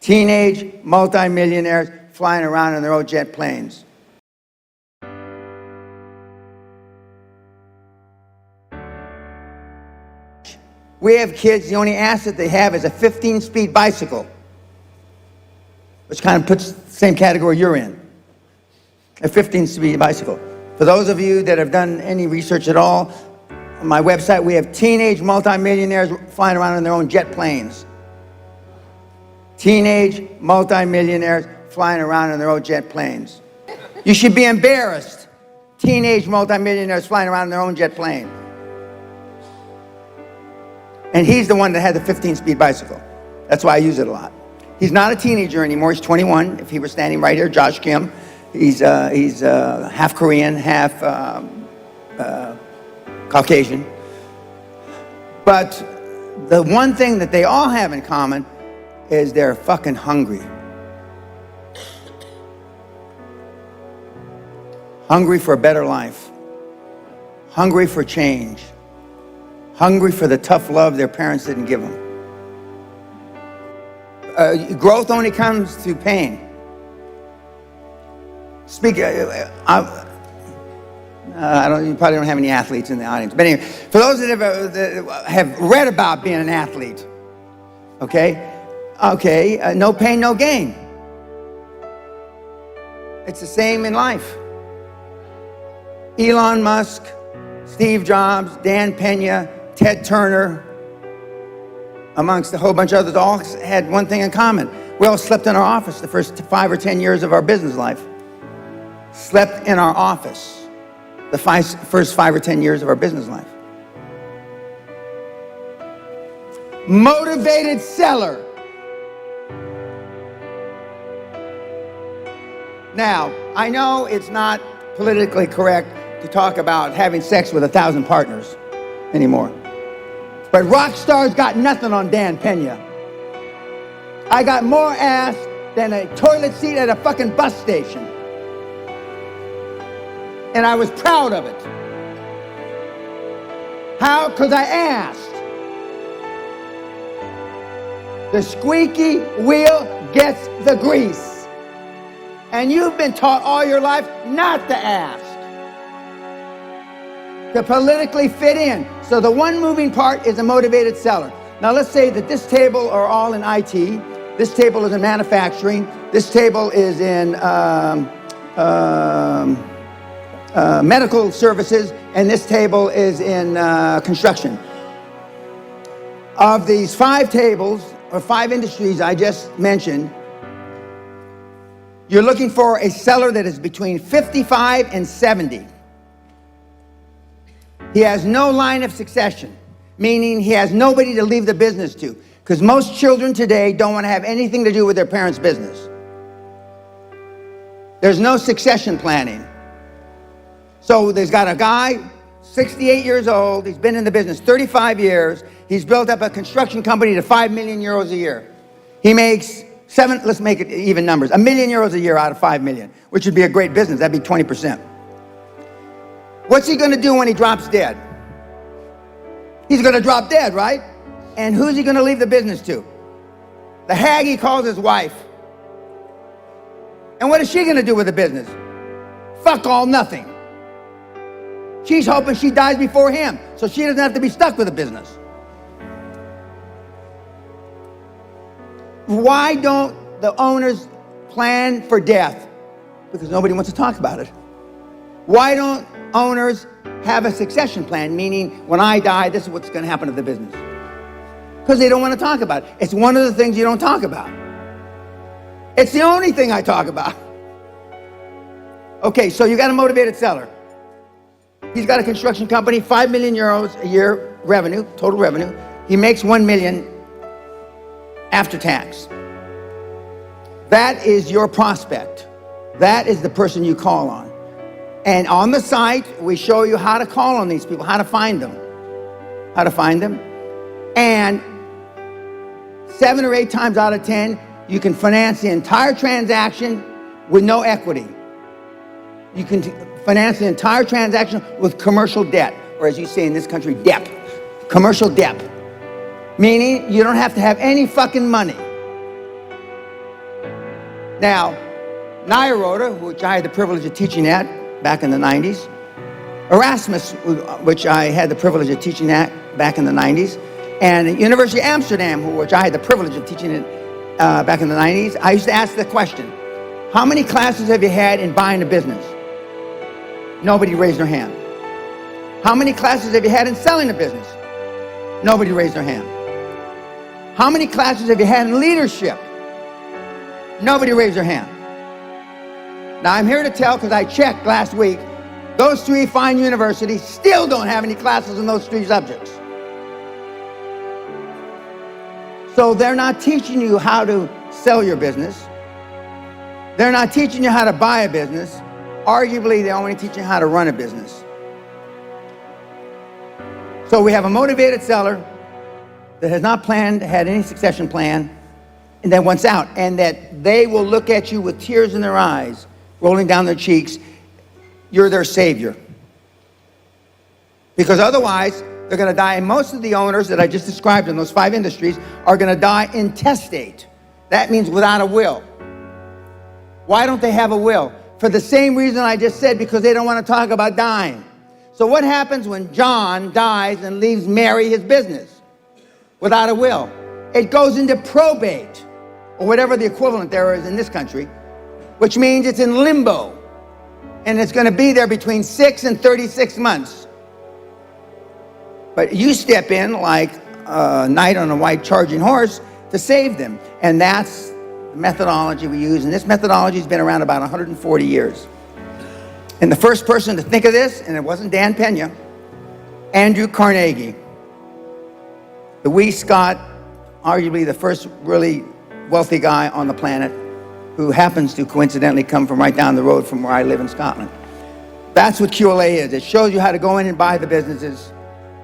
Teenage multimillionaires flying around in their own jet planes. We have kids, the only asset they have is a 15-speed bicycle, which kind of puts the same category you're in, a 15-speed bicycle. For those of you that have done any research at all, on my website, we have teenage multimillionaires flying around in their own jet planes. Teenage multimillionaires flying around in their own jet planes. You should be embarrassed. Teenage multimillionaires flying around in their own jet plane. And he's the one that had the 15-speed bicycle. That's why I use it a lot. He's not a teenager anymore. He's 21. If he were standing right here, Josh Kim. He's half Korean, half Caucasian. But the one thing that they all have in common is they're fucking hungry. Hungry for a better life. Hungry for change. Hungry for the tough love their parents didn't give them. Growth only comes through pain. You probably don't have any athletes in the audience. But anyway, for those that have read about being an athlete, no pain, no gain. It's the same in life. Elon Musk, Steve Jobs, Dan Pena, Ted Turner, amongst a whole bunch of others, all had one thing in common. We all slept in our office the first 5 or 10 years of our business life. Slept in our office the first 5 or 10 years of our business life. Motivated seller. Now, I know it's not politically correct to talk about having sex with 1,000 partners anymore. But rock stars got nothing on Dan Pena. I got more ass than a toilet seat at a fucking bus station. And I was proud of it. How? Because I asked. The squeaky wheel gets the grease. And you've been taught all your life not to ask. To politically fit in. So the one moving part is a motivated seller. Now let's say that this table are all in IT. This table is in manufacturing. This table is in medical services. And this table is in construction. Of these 5 tables, or 5 industries I just mentioned, you're looking for a seller that is between 55 and 70. He has no line of succession, meaning he has nobody to leave the business to. Because most children today don't want to have anything to do with their parents' business. There's no succession planning. So there's got a guy, 68 years old, he's been in the business 35 years, he's built up a construction company to 5 million euros a year. He makes let's make it even numbers, €1 million a year out of 5 million, which would be a great business, that'd be 20%. What's he gonna do when he drops dead? He's gonna drop dead, right? And who's he gonna leave the business to? The hag he calls his wife. And what is she gonna do with the business? Fuck all, nothing. She's hoping she dies before him, so she doesn't have to be stuck with the business. Why don't the owners plan for death? Because nobody wants to talk about it. Why don't owners have a succession plan, meaning when I die, this is what's going to happen to the business? Because they don't want to talk about it. It's one of the things you don't talk about. It's the only thing I talk about. Okay, so you got a motivated seller. He's got a construction company, 5 million euros a year revenue, total revenue. He makes 1 million after tax. That is your prospect. That is the person you call on. And on the site, we show you how to call on these people, how to find them. And 7 or 8 times out of 10, you can finance the entire transaction with no equity. You can finance the entire transaction with commercial debt, or as you say in this country, debt. Commercial debt. Meaning you don't have to have any fucking money. Now, Nyarota, which I had the privilege of teaching at back in the 90s, Erasmus, which I had the privilege of teaching at back in the 90s, and University of Amsterdam, which I had the privilege of teaching at back in the 90s, I used to ask the question, how many classes have you had in buying a business? Nobody raised their hand. How many classes have you had in selling a business? Nobody raised their hand. How many classes have you had in leadership? Nobody raised their hand. Now I'm here to tell, because I checked last week, those three fine universities still don't have any classes in those three subjects. So they're not teaching you how to sell your business. They're not teaching you how to buy a business. Arguably, they're only teaching you how to run a business. So we have a motivated seller that has not had any succession plan, and that wants out, and that they will look at you with tears in their eyes, rolling down their cheeks. You're their savior. Because otherwise, they're going to die. And most of the owners that I just described in those 5 industries are going to die intestate. That means without a will. Why don't they have a will? For the same reason I just said, because they don't want to talk about dying. So what happens when John dies and leaves Mary his business without a will? It goes into probate, or whatever the equivalent there is in this country, which means it's in limbo. And it's going to be there between 6 and 36 months. But you step in like a knight on a white charging horse to save them. And that's the methodology we use. And this methodology has been around about 140 years. And the first person to think of this, and it wasn't Dan Pena, Andrew Carnegie, the wee Scot, arguably the first really wealthy guy on the planet, who happens to coincidentally come from right down the road from where I live in Scotland. That's what QLA is. It shows you how to go in and buy the businesses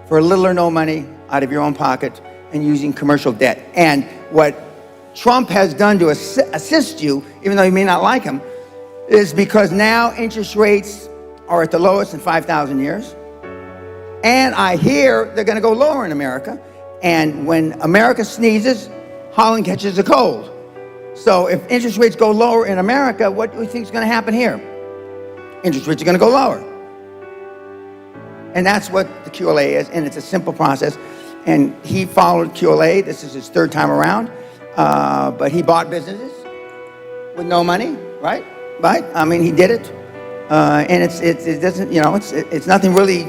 for little or no money out of your own pocket and using commercial debt. And what Trump has done to assist you, even though you may not like him, is because now interest rates are at the lowest in 5,000 years. And I hear they're going to go lower in America. And when America sneezes, Holland catches a cold. So if interest rates go lower in America, what do you think is going to happen here? Interest rates are going to go lower. And that's what the QLA is, and it's a simple process. And he followed QLA. This is his 3rd time around. But he bought businesses with no money, right? Right? I mean, he did it. And it doesn't, you know, it's nothing really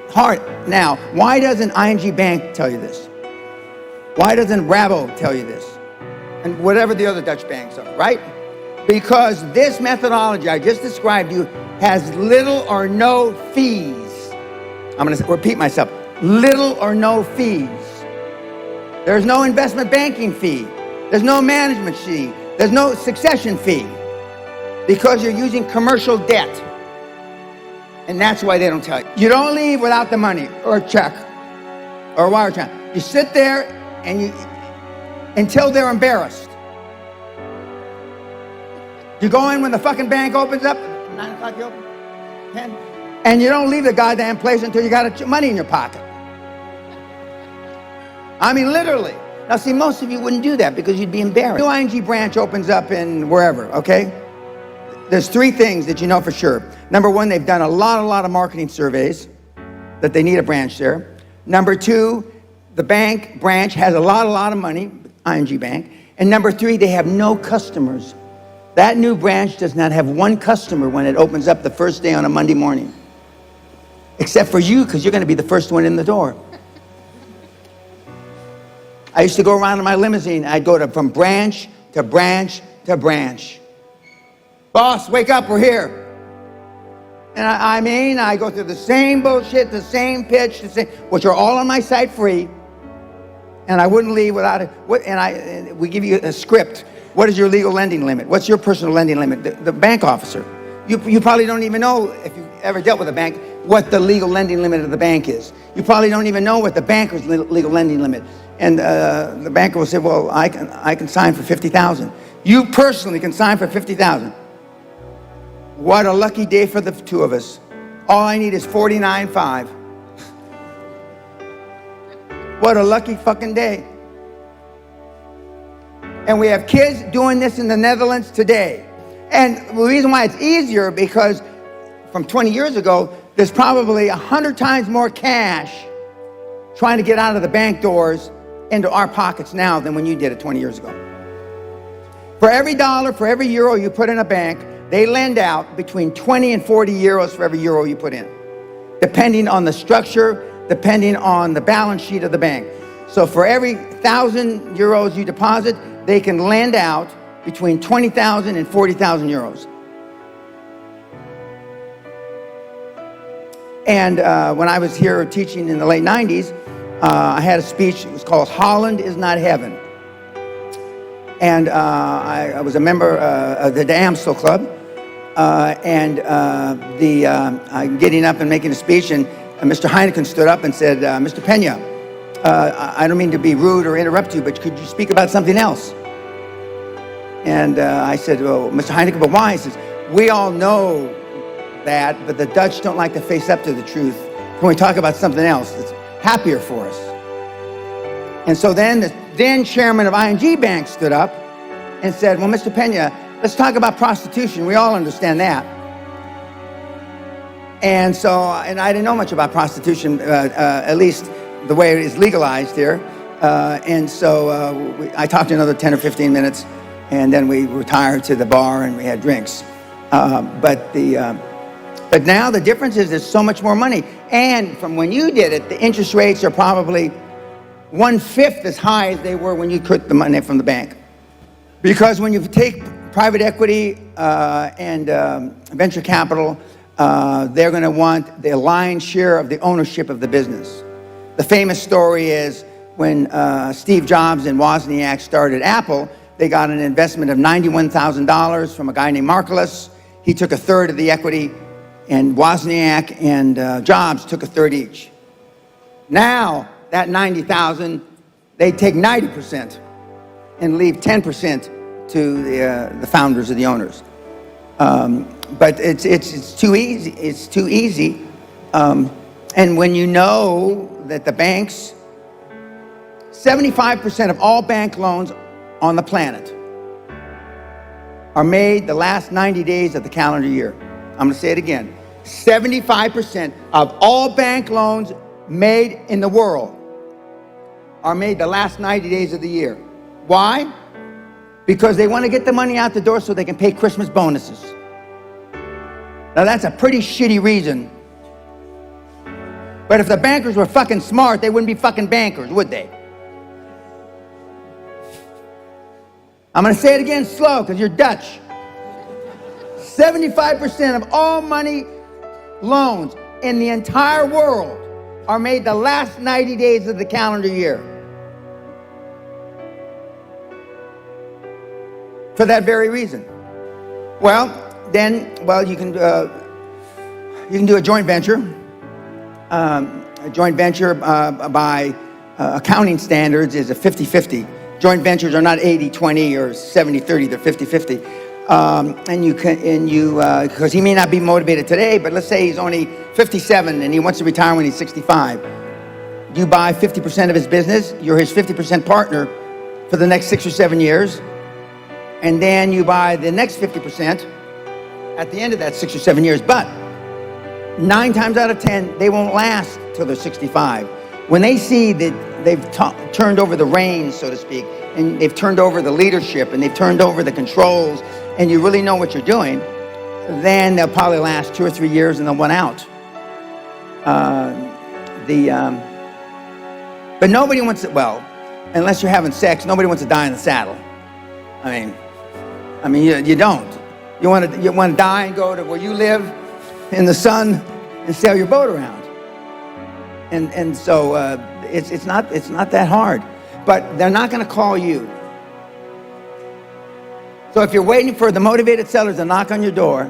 hard. Now, why doesn't ING Bank tell you this? Why doesn't Rabo tell you this? And whatever the other Dutch banks are, right? Because this methodology I just described to you has little or no fees. I'm going to repeat myself. Little or no fees. There's no investment banking fee. There's no management fee. There's no succession fee. Because you're using commercial debt. And that's why they don't tell you. You don't leave without the money or a check or a wire transfer. You sit there and until they're embarrassed. You go in when the fucking bank opens up, 9 o'clock you open, 10, and you don't leave the goddamn place until you got money in your pocket. I mean, literally. Now, see, most of you wouldn't do that because you'd be embarrassed. New ING branch opens up in wherever, okay? There's 3 things that you know for sure. Number 1, they've done a lot of marketing surveys that they need a branch there. Number 2, the bank branch has a lot of money, ING Bank. And number 3, they have no customers. That new branch does not have one customer when it opens up the first day on a Monday morning. Except for you, because you're going to be the first one in the door. I used to go around in my limousine. I'd go from branch to branch to branch. Boss, wake up, we're here. And I go through the same bullshit, the same pitch, which are all on my site free. And I wouldn't leave without it. And we give you a script. What is your legal lending limit? What's your personal lending limit? The bank officer. You probably don't even know, if you've ever dealt with a bank, what the legal lending limit of the bank is. You probably don't even know what the banker's legal lending limit. And the banker will say, well, I can sign for $50,000. You personally can sign for $50,000. What a lucky day for the 2 of us. All I need is $49,500. What a lucky fucking day. And we have kids doing this in the Netherlands today. And the reason why it's easier, because from 20 years ago, there's probably 100 times more cash trying to get out of the bank doors into our pockets now than when you did it 20 years ago. For every dollar, for every euro you put in a bank, they lend out between 20 and 40 euros for every euro you put in, depending on the structure, depending on the balance sheet of the bank. So for every 1,000 euros you deposit, they can lend out between 20,000 and 40,000 euros. And when I was here teaching in the late 90s, I had a speech. It was called Holland is Not Heaven. And I was a member of the Amstel Club. I'm getting up and making a speech, and Mr. Heineken stood up and said, Mr. Pena, I don't mean to be rude or interrupt you, but could you speak about something else? And I said, well, Mr. Heineken, but why? He says, we all know that, but the Dutch don't like to face up to the truth. When we talk about something else that's happier for us. And so then the then chairman of ING Bank stood up and said, well, Mr. Pena, let's talk about prostitution. We all understand that. And so, and I didn't know much about prostitution, at least the way it is legalized here. And so I talked another 10 or 15 minutes, and then we retired to the bar and we had drinks. But now the difference is there's so much more money. And from when you did it, the interest rates are probably 1/5 as high as they were when you took the money from the bank. Because when you take private equity and venture capital, they're going to want the lion's share of the ownership of the business. The famous story is when Steve Jobs and Wozniak started Apple, they got an investment of $91,000 from a guy named Marcellus. He took 1/3 of the equity, and Wozniak and Jobs took 1/3 each. Now, that $90,000, they take 90% and leave 10% to the founders or the owners. But it's too easy. It's too easy. And when you know that the banks, 75% of all bank loans on the planet are made the last 90 days of the calendar year. I'm going to say it again. 75% of all bank loans made in the world are made the last 90 days of the year. Why? Because they want to get the money out the door so they can pay Christmas bonuses. Now that's a pretty shitty reason. But if the bankers were fucking smart, they wouldn't be fucking bankers, would they? I'm going to say it again slow because you're Dutch. 75% of all money loans in the entire world are made the last 90 days of the calendar year. For that very reason. Well, you can do a joint venture. A joint venture by accounting standards is a 50-50. Joint ventures are not 80-20 or 70-30, they're 50-50. Because he may not be motivated today, but let's say he's only 57 and he wants to retire when he's 65. You buy 50% of his business, you're his 50% partner for the next 6 or 7 years, and then you buy the next 50% at the end of that 6 or 7 years. But 9 times out of 10, they won't last till they're 65. When they see that they've turned over the reins, so to speak, and they've turned over the leadership, and they've turned over the controls, and you really know what you're doing, then they'll probably last 2 or 3 years and they'll run out. But nobody wants to, unless you're having sex, nobody wants to die in the saddle. I mean, you don't. You want to die and go to where you live in the sun and sail your boat around. And so it's not that hard. But they're not going to call you. So if you're waiting for the motivated sellers to knock on your door,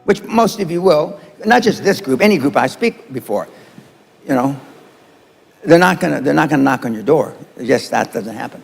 which most of you will, not just this group, any group I speak before, they're not going to knock on your door. Just that doesn't happen.